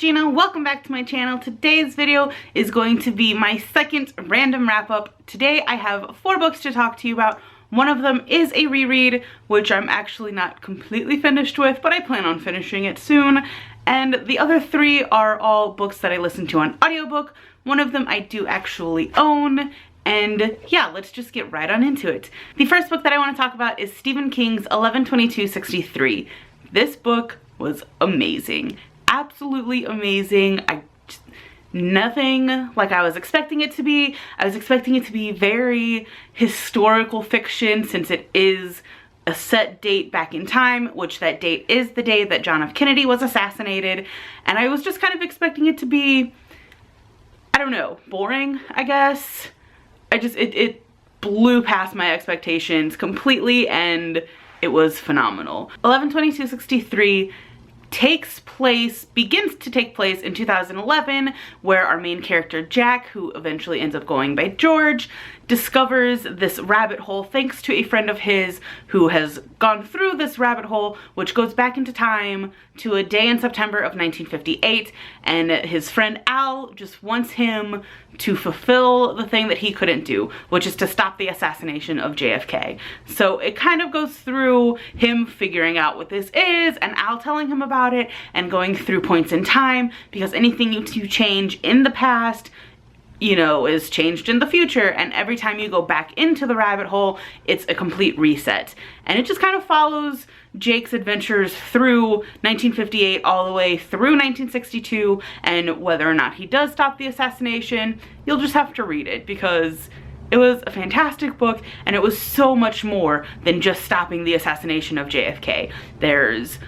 Gina. Welcome back to my channel. Today's video is going to be my second random wrap-up. Today I have 4 books to talk to you about. One of them is a reread, which I'm actually not completely finished with, but I plan on finishing it soon. And the other 3 are all books that I listened to on audiobook. One of them I do actually own. And yeah, let's just get right on into it. The first book that I want to talk about is Stephen King's 11/22/63. This book was amazing. Absolutely amazing. Nothing like I was expecting it to be. I was expecting it to be very historical fiction, since it is a set date back in time, which that date is the day that John F. Kennedy was assassinated. And I was just kind of expecting it to be, I don't know, boring, I guess. It blew past my expectations completely, and it was phenomenal. 11/22/63 begins to take place in 2011, where our main character Jack, who eventually ends up going by George, discovers this rabbit hole thanks to a friend of his who has gone through this rabbit hole, which goes back into time to a day in September of 1958, and his friend Al just wants him to fulfill the thing that he couldn't do, which is to stop the assassination of JFK. So it kind of goes through him figuring out what this is, and Al telling him about it, and going through points in time, because anything you change in the past, you know, is changed in the future, and every time you go back into the rabbit hole, it's a complete reset. And it just kind of follows Jake's adventures through 1958 all the way through 1962, and whether or not he does stop the assassination, you'll just have to read it, because it was a fantastic book, and it was so much more than just stopping the assassination of JFK. There's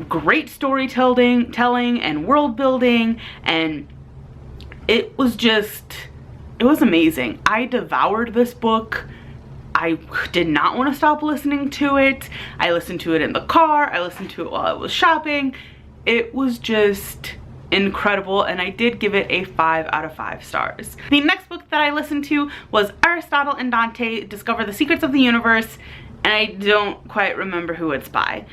great storytelling and world building, and it was amazing. I devoured this book. I did not want to stop listening to it. I listened to it in the car. I listened to it while I was shopping. It was just incredible, and I did give it a 5 out of 5 stars. The next book that I listened to was Aristotle and Dante Discover the Secrets of the Universe, and I don't quite remember who it's by.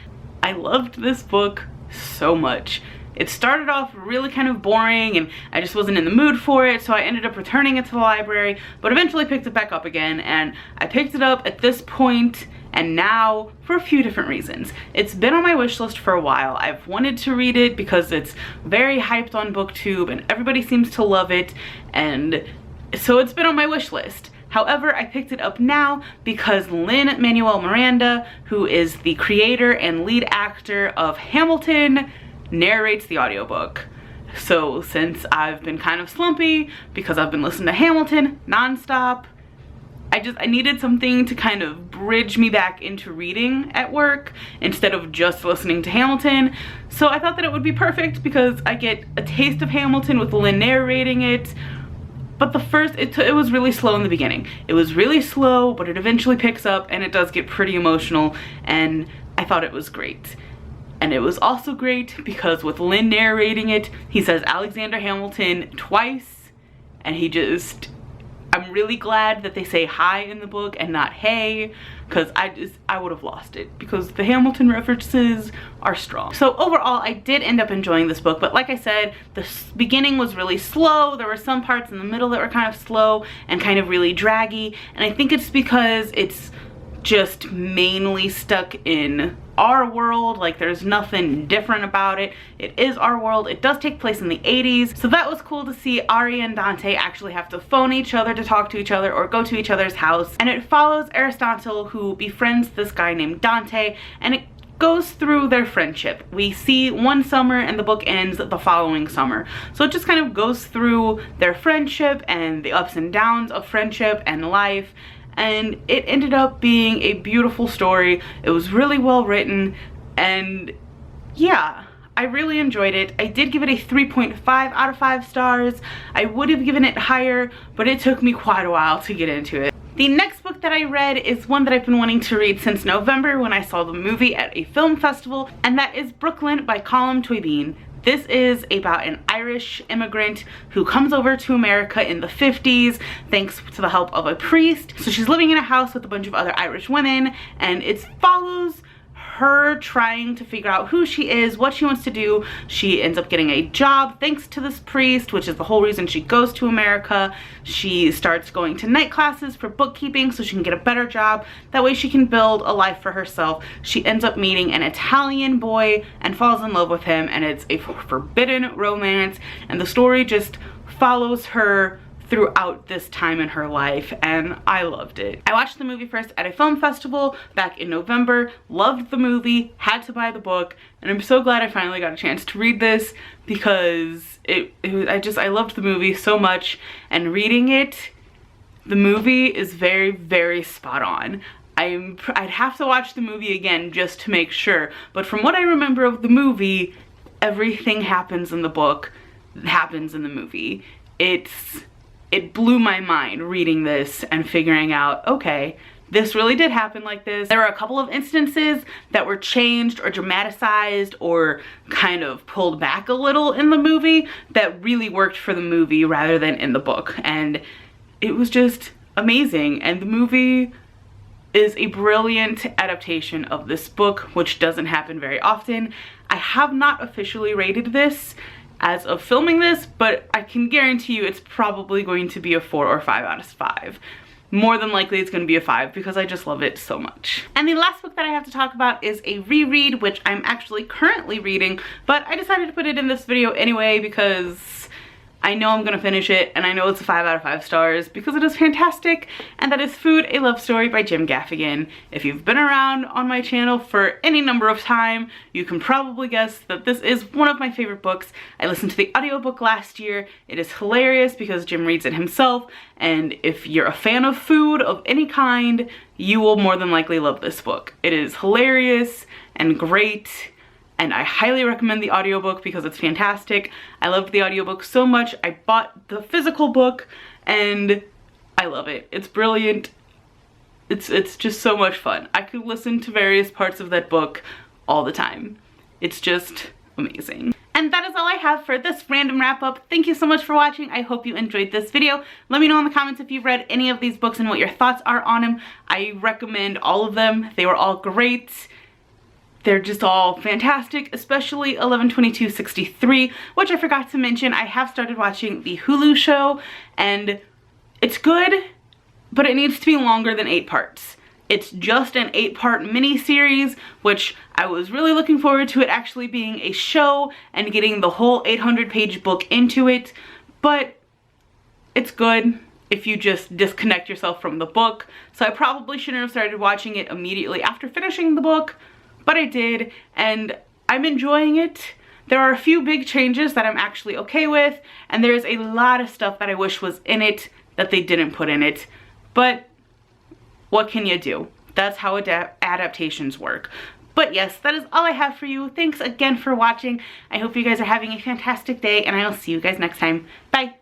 I loved this book so much. It started off really kind of boring, and I just wasn't in the mood for it, so I ended up returning it to the library, but eventually picked it back up again, and I picked it up at this point and now for a few different reasons. It's been on my wish list for a while. I've wanted to read it because it's very hyped on BookTube and everybody seems to love it, and so it's been on my wish list. However, I picked it up now because Lin-Manuel Miranda, who is the creator and lead actor of Hamilton, narrates the audiobook. So since I've been kind of slumpy because I've been listening to Hamilton nonstop, I needed something to kind of bridge me back into reading at work instead of just listening to Hamilton. So I thought that it would be perfect because I get a taste of Hamilton with Lin narrating it. But it was really slow in the beginning. It was really slow, but it eventually picks up and it does get pretty emotional, and I thought it was great. And it was also great because with Lin narrating it, he says Alexander Hamilton twice, and I'm really glad that they say hi in the book and not hey, because I would have lost it because the Hamilton references are strong. So overall, I did end up enjoying this book, but like I said, the beginning was really slow. There were some parts in the middle that were kind of slow and kind of really draggy, and I think it's because it's just mainly stuck in our world. Like, there's nothing different about it. It is our world. It does take place in the 80s, so that was cool to see Ari and Dante actually have to phone each other to talk to each other or go to each other's house. And it follows Aristotle, who befriends this guy named Dante, and it goes through their friendship. We see one summer and the book ends the following summer. So it just kind of goes through their friendship and the ups and downs of friendship and life. And it ended up being a beautiful story. It was really well written, and yeah, I really enjoyed it. I did give it a 3.5 out of 5 stars. I would have given it higher, but it took me quite a while to get into it. The next book that I read is one that I've been wanting to read since November when I saw the movie at a film festival, and that is Brooklyn by Colm Tóibín. This is about an Irish immigrant who comes over to America in the 50s thanks to the help of a priest. So she's living in a house with a bunch of other Irish women, and it follows her trying to figure out who she is, what she wants to do. She ends up getting a job thanks to this priest, which is the whole reason she goes to America. She starts going to night classes for bookkeeping so she can get a better job. That way she can build a life for herself. She ends up meeting an Italian boy and falls in love with him, and it's a forbidden romance, and the story just follows her throughout this time in her life, and I loved it. I watched the movie first at a film festival back in November, loved the movie, had to buy the book, and I'm so glad I finally got a chance to read this because I loved the movie so much, and reading it, the movie is very, very spot on. I'd have to watch the movie again just to make sure, but from what I remember of the movie, everything happens in the book happens in the movie. It blew my mind reading this and figuring out, okay, this really did happen like this. There were a couple of instances that were changed or dramatized or kind of pulled back a little in the movie that really worked for the movie rather than in the book. And it was just amazing. And the movie is a brilliant adaptation of this book, which doesn't happen very often. I have not officially rated this as of filming this, but I can guarantee you it's probably going to be a 4 or 5 out of 5. More than likely it's going to be a 5 because I just love it so much. And the last book that I have to talk about is a reread, which I'm actually currently reading, but I decided to put it in this video anyway because I know I'm gonna finish it, and I know it's a 5 out of 5 stars because it is fantastic, and that is Food, A Love Story by Jim Gaffigan. If you've been around on my channel for any number of time, you can probably guess that this is one of my favorite books. I listened to the audiobook last year. It is hilarious because Jim reads it himself, and if you're a fan of food of any kind, you will more than likely love this book. It is hilarious and great, and I highly recommend the audiobook because it's fantastic. I loved the audiobook so much, I bought the physical book, and I love it. It's brilliant. It's just so much fun. I could listen to various parts of that book all the time. It's just amazing. And that is all I have for this random wrap up. Thank you so much for watching. I hope you enjoyed this video. Let me know in the comments if you've read any of these books and what your thoughts are on them. I recommend all of them. They were all great. They're just all fantastic, especially 11/22/63, which I forgot to mention. I have started watching the Hulu show, and it's good, but it needs to be longer than 8 parts. It's just an 8-part mini-series, which I was really looking forward to it actually being a show and getting the whole 800-page book into it, but it's good if you just disconnect yourself from the book. So I probably shouldn't have started watching it immediately after finishing the book, but I did, and I'm enjoying it. There are a few big changes that I'm actually okay with, and there's a lot of stuff that I wish was in it that they didn't put in it, but what can you do? That's how adaptations work. But yes, that is all I have for you. Thanks again for watching. I hope you guys are having a fantastic day, and I will see you guys next time. Bye!